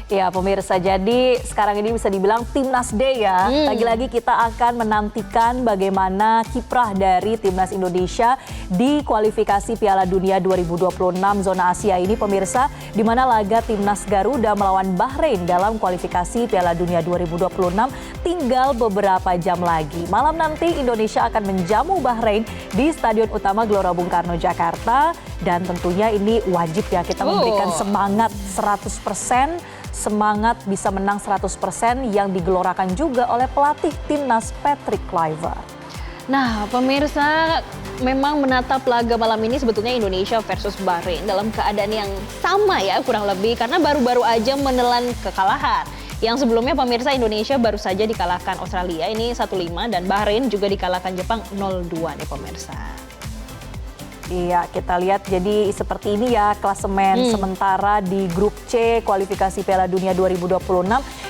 Ya pemirsa, jadi sekarang ini bisa dibilang Timnas Day ya. Lagi-lagi kita akan menantikan bagaimana kiprah dari Timnas Indonesia di kualifikasi Piala Dunia 2026 zona Asia ini pemirsa. Di mana laga Timnas Garuda melawan Bahrain dalam kualifikasi Piala Dunia 2026 tinggal beberapa jam lagi. Malam nanti Indonesia akan menjamu Bahrain di Stadion Utama Gelora Bung Karno, Jakarta. Dan tentunya ini wajib ya kita memberikan semangat 100%. Semangat bisa menang 100% yang digelorakan juga oleh pelatih Timnas Patrick Kluivert. Nah pemirsa, memang menatap laga malam ini sebetulnya Indonesia versus Bahrain dalam keadaan yang sama ya kurang lebih. Karena baru-baru aja menelan kekalahan. Yang sebelumnya pemirsa, Indonesia baru saja dikalahkan Australia ini 1-5 dan Bahrain juga dikalahkan Jepang 0-2 nih pemirsa. Iya, kita lihat jadi seperti ini ya klasemen sementara di grup C kualifikasi Piala Dunia 2026.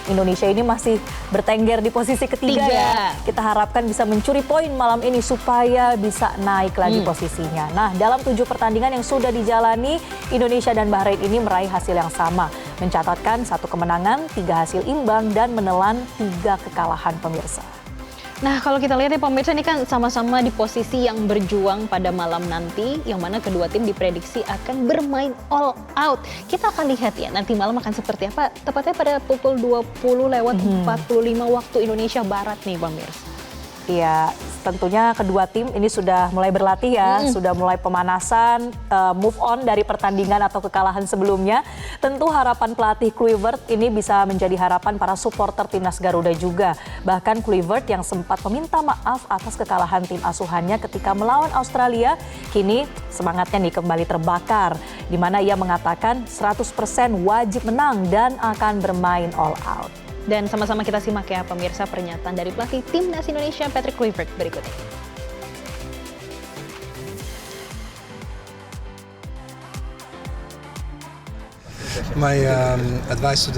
Indonesia ini masih bertengger di posisi ketiga ya. Kita harapkan bisa mencuri poin malam ini supaya bisa naik lagi posisinya. Nah, dalam 7 pertandingan yang sudah dijalani, Indonesia dan Bahrain ini meraih hasil yang sama. Mencatatkan 1 kemenangan, 3 hasil imbang, dan menelan 3 kekalahan pemirsa. Nah kalau kita lihat ya pemirsa, ini kan sama-sama di posisi yang berjuang pada malam nanti, yang mana kedua tim diprediksi akan bermain all out. Kita akan lihat ya nanti malam akan seperti apa, tepatnya pada pukul 20:45 waktu Indonesia Barat nih pemirsa. Iya, tentunya kedua tim ini sudah mulai berlatih ya, sudah mulai pemanasan, move on dari pertandingan atau kekalahan sebelumnya. Tentu harapan pelatih Kluivert ini bisa menjadi harapan para supporter Timnas Garuda juga. Bahkan Kluivert yang sempat meminta maaf atas kekalahan tim asuhannya ketika melawan Australia, kini semangatnya nih kembali terbakar. Di mana ia mengatakan 100% wajib menang dan akan bermain all out. Dan sama-sama kita simak ya pemirsa pernyataan dari pelatih Timnas Indonesia Patrick Kluivert berikut ini. My advice to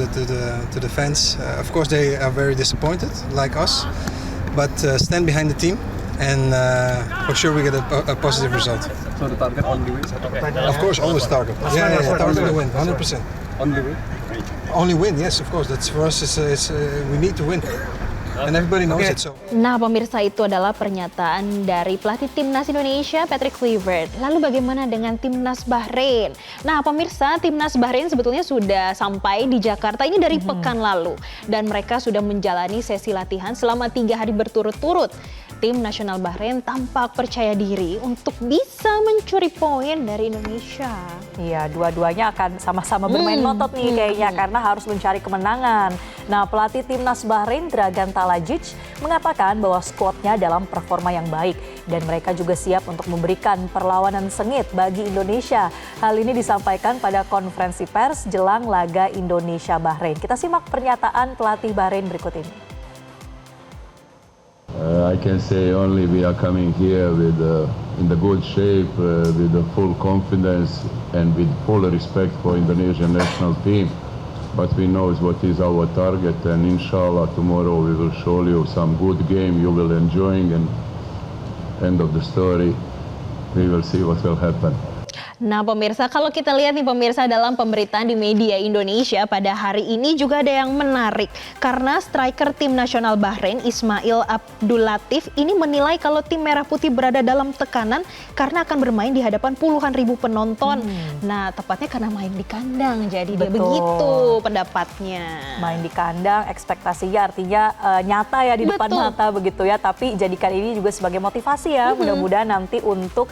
the fans, of course they are very disappointed like us, but stand behind the team and for sure we get a positive result. So the target only win? Of course, always target. Yeah, target to win, 100%. Only win? Only win, yes, of course. That's for us. We need to win, and everybody knows it. So. Nah pemirsa, itu adalah pernyataan dari pelatih Timnas Indonesia Patrick Kluivert. Lalu bagaimana dengan Timnas Bahrain? Nah pemirsa, Timnas Bahrain sebetulnya sudah sampai di Jakarta ini dari pekan lalu. Dan mereka sudah menjalani sesi latihan selama 3 hari berturut-turut. Tim nasional Bahrain tampak percaya diri untuk bisa mencuri poin dari Indonesia. Iya, dua-duanya akan sama-sama bermain ngotot nih kayaknya karena harus mencari kemenangan. Nah, pelatih Timnas Bahrain Dragan Talajic mengatakan bahwa skuadnya dalam performa yang baik dan mereka juga siap untuk memberikan perlawanan sengit bagi Indonesia. Hal ini disampaikan pada konferensi pers jelang laga Indonesia-Bahrain. Kita simak pernyataan pelatih Bahrain berikut ini. I can say only we are coming here with in the good shape, with the full confidence and with full respect for Indonesian national team. But we know what is our target, and inshallah tomorrow we will show you some good game you will enjoying, and end of the story we will see what will happen. Nah pemirsa, kalau kita lihat nih pemirsa dalam pemberitaan di media Indonesia pada hari ini juga ada yang menarik. Karena striker tim nasional Bahrain Ismail Abdul Latif ini menilai kalau tim Merah Putih berada dalam tekanan karena akan bermain di hadapan puluhan ribu penonton. Nah tepatnya karena main di kandang, jadi dia begitu pendapatnya. Main di kandang, ekspektasinya artinya nyata ya di depan mata begitu ya. Tapi jadikan ini juga sebagai motivasi ya, mudah-mudahan nanti untuk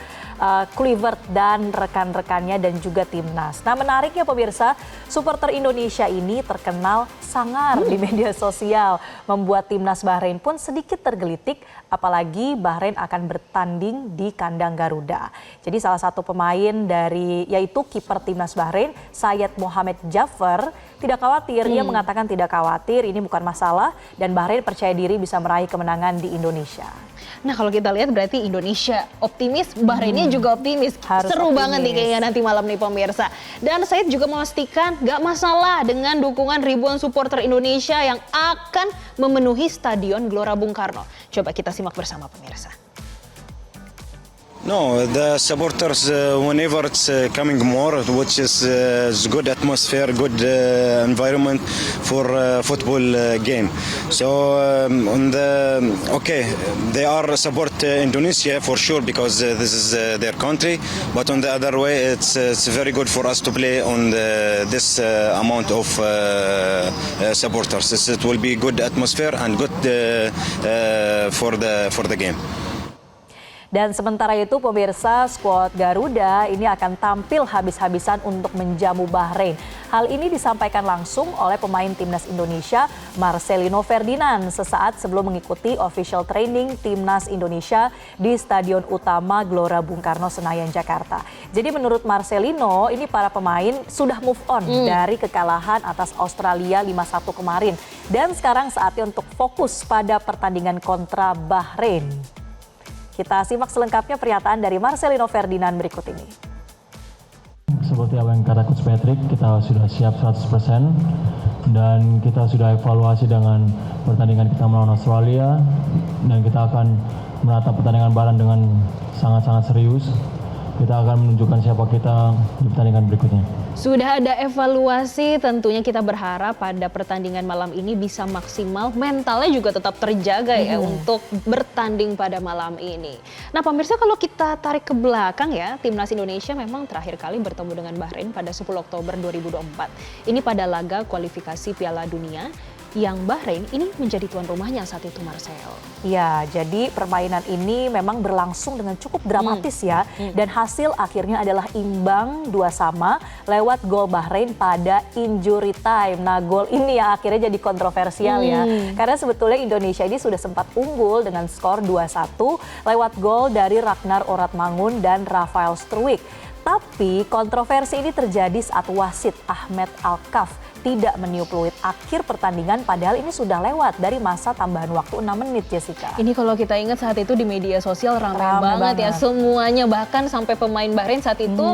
Kluivert dan rekan-rekannya dan juga timnas. Nah menariknya pemirsa, supporter Indonesia ini terkenal sangar di media sosial. Membuat timnas Bahrain pun sedikit tergelitik, apalagi Bahrain akan bertanding di kandang Garuda. Jadi salah satu pemain yaitu kiper timnas Bahrain, Syed Mohamed Jaffer, tidak khawatir. Ia mengatakan tidak khawatir, ini bukan masalah dan Bahrain percaya diri bisa meraih kemenangan di Indonesia. Nah kalau kita lihat berarti Indonesia optimis, Bahrainnya juga optimis. Harus Seru optimis banget nih kayaknya nanti malam nih pemirsa. Dan saya juga memastikan gak masalah dengan dukungan ribuan supporter Indonesia yang akan memenuhi Stadion Gelora Bung Karno. Coba kita simak bersama pemirsa. No, the supporters whenever it's coming more, which is good atmosphere, good environment for football game. So they are support Indonesia for sure because this is their country. But on the other way, it's very good for us to play on this amount of supporters. It will be good atmosphere and good for the game. Dan sementara itu pemirsa, skuad Garuda ini akan tampil habis-habisan untuk menjamu Bahrain. Hal ini disampaikan langsung oleh pemain timnas Indonesia Marcelino Ferdinand sesaat sebelum mengikuti official training timnas Indonesia di Stadion Utama Gelora Bung Karno Senayan Jakarta. Jadi menurut Marcelino ini para pemain sudah move on dari kekalahan atas Australia 5-1 kemarin. Dan sekarang saatnya untuk fokus pada pertandingan kontra Bahrain. Kita simak selengkapnya pernyataan dari Marcelino Ferdinand berikut ini. Seperti apa yang kata Coach Patrick, kita sudah siap 100% dan kita sudah evaluasi dengan pertandingan kita melawan Australia dan kita akan menatap pertandingan Bahrain dengan sangat-sangat serius. Kita akan menunjukkan siapa kita di pertandingan berikutnya. Sudah ada evaluasi, tentunya kita berharap pada pertandingan malam ini bisa maksimal, mentalnya juga tetap terjaga ya untuk bertanding pada malam ini. Nah pemirsa, kalau kita tarik ke belakang ya, timnas Indonesia memang terakhir kali bertemu dengan Bahrain pada 10 Oktober 2024. Ini pada laga kualifikasi Piala Dunia yang Bahrain ini menjadi tuan rumahnya saat itu, Marcel. Ya, jadi permainan ini memang berlangsung dengan cukup dramatis ya. Dan hasil akhirnya adalah imbang 2-2 lewat gol Bahrain pada injury time. Nah, gol ini ya akhirnya jadi kontroversial ya. Karena sebetulnya Indonesia ini sudah sempat unggul dengan skor 2-1 lewat gol dari Ragnar Oratmangun dan Rafael Struijk. Tapi kontroversi ini terjadi saat wasit Ahmed Alkaf tidak meniup peluit akhir pertandingan, padahal ini sudah lewat dari masa tambahan waktu 6 menit, Jessica. Ini kalau kita ingat saat itu di media sosial ramai banget ya semuanya, bahkan sampai pemain Bahrain saat itu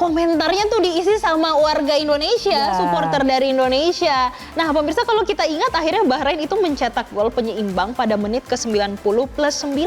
komentarnya tuh diisi sama warga Indonesia, supporter dari Indonesia. Nah pemirsa, kalau kita ingat akhirnya Bahrain itu mencetak gol penyeimbang pada menit ke-90 plus 9.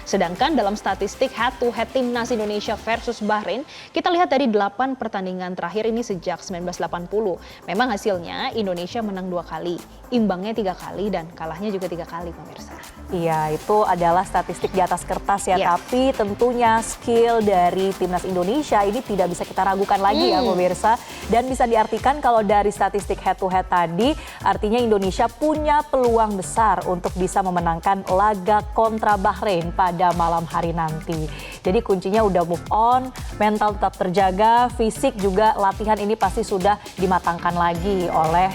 Sedangkan dalam statistik head-to-head timnas Indonesia versus Bahrain, kita lihat dari 8 pertandingan terakhir ini sejak 1980. Memang hasilnya Indonesia menang 2 kali, imbangnya 3 kali, dan kalahnya juga 3 kali, pemirsa. Iya, itu adalah statistik di atas kertas ya, tapi tentunya skill dari timnas Indonesia ini tidak bisa kita ragukan lagi ya, pemirsa. Dan bisa diartikan kalau dari statistik head-to-head tadi, artinya Indonesia punya peluang besar untuk bisa memenangkan laga kontra Bahrain pada malam hari nanti. Jadi kuncinya udah move on, mental tetap terjaga, fisik juga latihan ini pasti sudah dimatangkan lagi oleh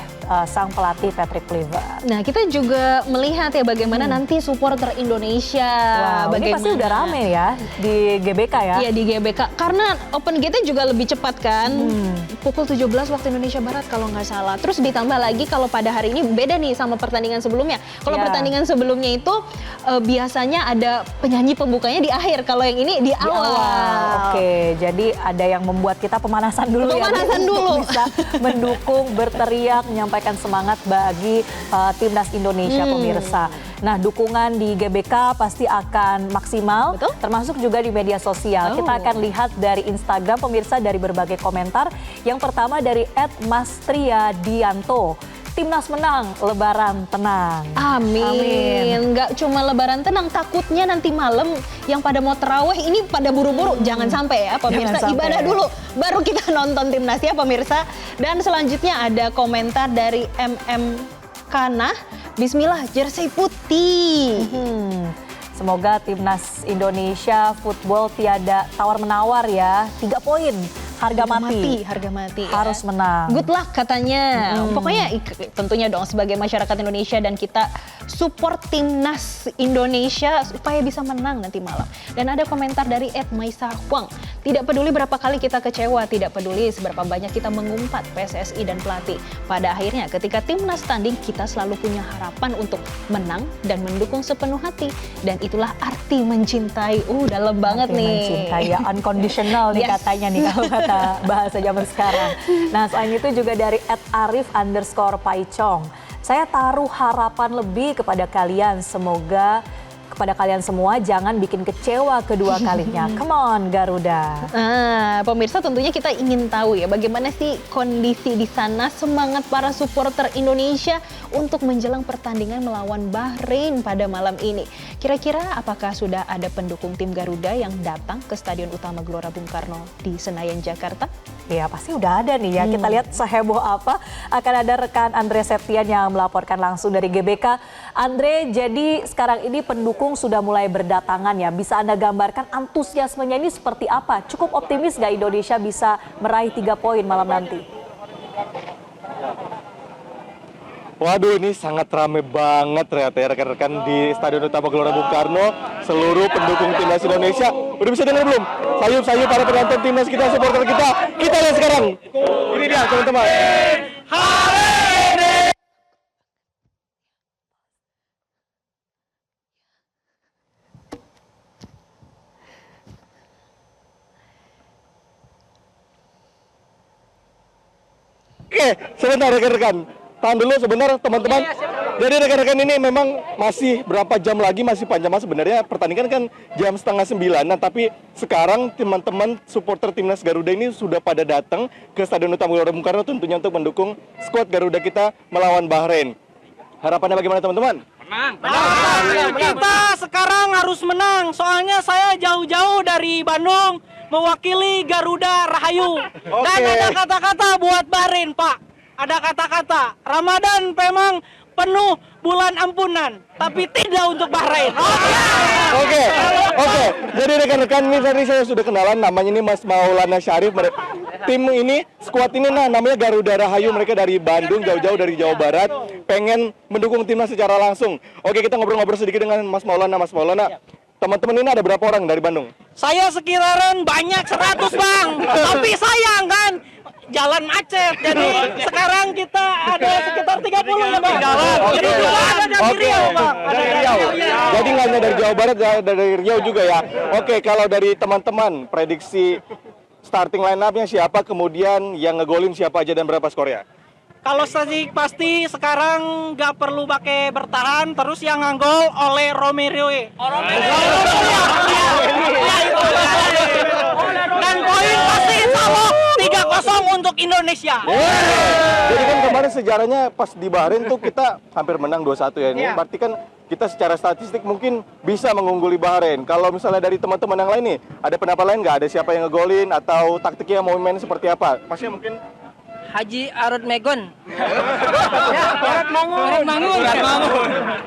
sang pelatih Patrick Kluivert. Nah kita juga melihat ya bagaimana nanti supporter Indonesia. Wow, ini pasti udah rame ya di GBK ya? Iya di GBK, karena open gate-nya juga lebih cepat kan, pukul 17 waktu Indonesia Barat kalau nggak salah. Terus ditambah lagi kalau pada hari ini beda nih sama pertandingan sebelumnya. Kalau pertandingan sebelumnya itu biasanya ada penyanyi pembukanya di akhir, kalau yang ini di awal. Oke, jadi ada yang membuat kita pemanasan dulu Pemanasan dulu. Bisa mendukung, berteriak, menyampaikan semangat bagi timnas Indonesia, pemirsa. Nah, dukungan di GBK pasti akan maksimal, termasuk juga di media sosial. Kita akan lihat dari Instagram, pemirsa, dari berbagai komentar. Yang pertama dari @Mastria_Dianto. Timnas menang, lebaran tenang. Amin. Nggak cuma lebaran tenang, takutnya nanti malam yang pada mau terawih ini pada buru-buru. Jangan sampai ya pemirsa, ibadah dulu baru kita nonton timnas ya pemirsa. Dan selanjutnya ada komentar dari MM Kanah, Bismillah jersey putih. Semoga timnas Indonesia football tiada tawar-menawar ya. 3 poin. Harga mati harus menang. Good luck katanya. Pokoknya tentunya dong sebagai masyarakat Indonesia dan kita support timnas Indonesia supaya bisa menang nanti malam. Dan ada komentar dari @Maisa Huang. Tidak peduli berapa kali kita kecewa, tidak peduli seberapa banyak kita mengumpat PSSI dan pelatih. Pada akhirnya ketika timnas tanding kita selalu punya harapan untuk menang dan mendukung sepenuh hati. Dan itulah arti mencintai. Dalam banget arti nih. Mencintai ya, unconditional nih katanya nih kalau kata bahasa zaman sekarang. Nah, selain itu juga dari @arif_paicong. Saya taruh harapan lebih kepada kalian, semoga kepada kalian semua, jangan bikin kecewa kedua kalinya. Come on Garuda. Pemirsa, tentunya kita ingin tahu ya bagaimana sih kondisi di sana, semangat para supporter Indonesia untuk menjelang pertandingan melawan Bahrain pada malam ini. Kira-kira apakah sudah ada pendukung tim Garuda yang datang ke Stadion Utama Gelora Bung Karno di Senayan, Jakarta? Ya pasti udah ada nih ya. Kita lihat seheboh apa. Akan ada rekan Andre Septian yang melaporkan langsung dari GBK. Andre, jadi sekarang ini pendukung sudah mulai berdatangan ya. Bisa Anda gambarkan antusiasmenya ini seperti apa? Cukup optimis nggak Indonesia bisa meraih 3 poin malam nanti? Waduh, ini sangat rame banget ternyata ya rekan-rekan di Stadion Utama Gelora Bung Karno. Seluruh pendukung timnas Indonesia. Udah bisa dengar belum? Sayup-sayup para penonton timnas kita, supporter kita. Kita lihat sekarang. Ini dia teman-teman. Oke, sebentar rekan-rekan. Tahan dulu sebentar teman-teman. Jadi rekan-rekan ini memang masih berapa jam lagi, masih panjang mas sebenarnya. Pertandingan kan jam 8:30. Tapi sekarang teman-teman supporter timnas Garuda ini sudah pada datang ke Stadion Utama Gelora Bung Karno tentunya untuk mendukung skuad Garuda kita melawan Bahrain. Harapannya bagaimana teman-teman? Menang. Kita sekarang harus menang. Soalnya saya jauh-jauh dari Bandung mewakili Garuda Rahayu. Dan ada kata-kata buat Bahrain, Pak. Ada kata-kata, Ramadan memang penuh bulan ampunan, tapi tidak untuk Bahrain. Oke. Jadi rekan-rekan ini tadi saya sudah kenalan, namanya ini Mas Maulana Syarif. Tim ini, skuad ini namanya Garuda Rahayu, mereka dari Bandung, jauh-jauh dari Jawa Barat, pengen mendukung timnas secara langsung. Oke, kita ngobrol-ngobrol sedikit dengan Mas Maulana. Mas Maulana, teman-teman ini ada berapa orang dari Bandung? Saya sekitaran banyak 100 bang, tapi sayang kan jalan macet. Jadi sekarang kita ada sekitar 30 ya bang. Jadi ada dari Riau bang. Dari Riau. Jadi nggak hanya dari Jawa Barat, dari Riau juga ya. Oke, kalau dari teman-teman prediksi starting line up-nya siapa, kemudian yang ngegolin siapa aja dan berapa skornya? Kalau statistik pasti sekarang nggak perlu pakai bertahan, terus yang nganggol oleh Romero. Dan poin pasti insya Allah 3-0 untuk Indonesia. Jadi kan kemarin sejarahnya pas di Bahrain tuh kita hampir menang 2-1 ya. Ini berarti kan kita secara statistik mungkin bisa mengungguli Bahrain. Kalau misalnya dari teman-teman yang lain nih, ada pendapat lain nggak? Ada siapa yang ngegolin atau taktiknya mau main seperti apa? Pastinya mungkin Haji Arut Megon. Arut Mangun.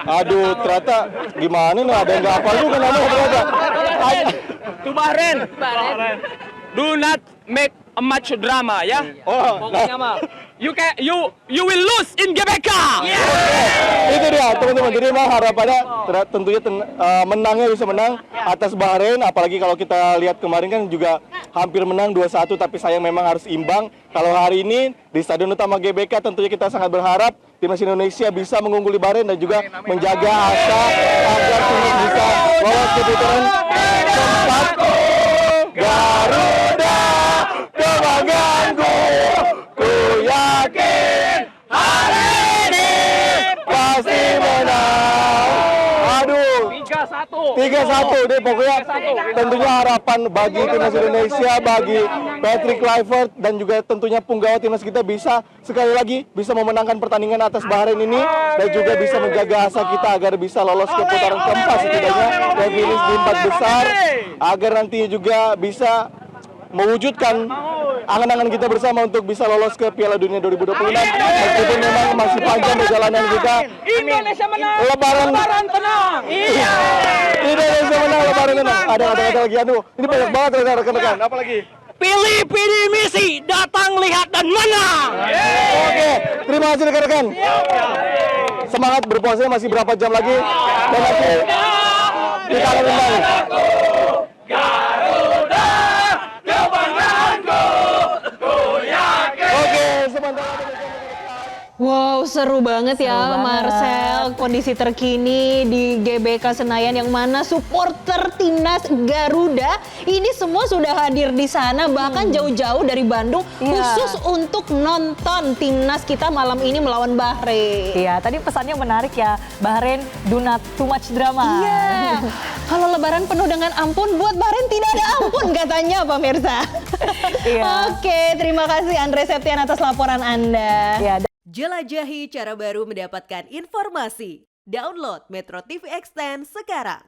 Aduh, ternyata gimana nih, ada yang nggak hafal juga namanya ternyata. To Bahrain. Do not make a much drama ya. Pokoknya mah you will lose in GBK. Itu dia teman-teman. Jadi memang harapannya tentunya menangnya bisa menang atas Bahrain. Apalagi kalau kita lihat kemarin kan juga hampir menang 2-1, tapi sayang memang harus imbang. Kalau hari ini di Stadion Utama GBK tentunya kita sangat berharap timnas Indonesia bisa mengungguli Bahrain dan juga menjaga asa agar timnas bisa lolos ke putaran keempat. Garuda kebanggaanku, ku yakin hari ini pasti menang. Aduh, 3-1 deh pokoknya. Tentunya harapan bagi timnas Indonesia, bagi Patrick Kluivert dan juga tentunya punggawa timnas kita bisa sekali lagi bisa memenangkan pertandingan atas Bahrain ini dan juga bisa menjaga asa kita agar bisa lolos ke putaran keempat setidaknya dan finish di 4 besar, agar nantinya juga bisa mewujudkan angan-angan kita bersama untuk bisa lolos ke Piala Dunia 2026. Meskipun memang masih panjang perjalanan kita. Indonesia menang. Lebaran tenang. Iya. Indonesia menang, lebaran tenang. Ada lagi, aduh. Ini banyak banget rekan-rekan. Apa lagi? Pilih misi, datang lihat dan menang. Oke, terima kasih rekan-rekan. Semangat berpuasa, masih berapa jam lagi? Dan nanti kita akan menang. Garuda, kebanggaanku, ku yakin. Oke, sebentar lagi. Wow, seru banget ya Seru banget. Marcel. Kondisi terkini di GBK Senayan yang mana supporter timnas Garuda ini semua sudah hadir di sana, bahkan jauh-jauh dari Bandung Iya. khusus untuk nonton timnas kita malam ini melawan Bahrain. Iya, tadi pesannya menarik ya, Bahrain do not too much drama. Iya. Kalau lebaran penuh dengan ampun, buat Bahrain tidak ada ampun katanya pemirsa. Iya. Oke, terima kasih Andre Septian atas laporan Anda. Iya, Jelajahi cara baru mendapatkan informasi. Download Metro TV Extend sekarang.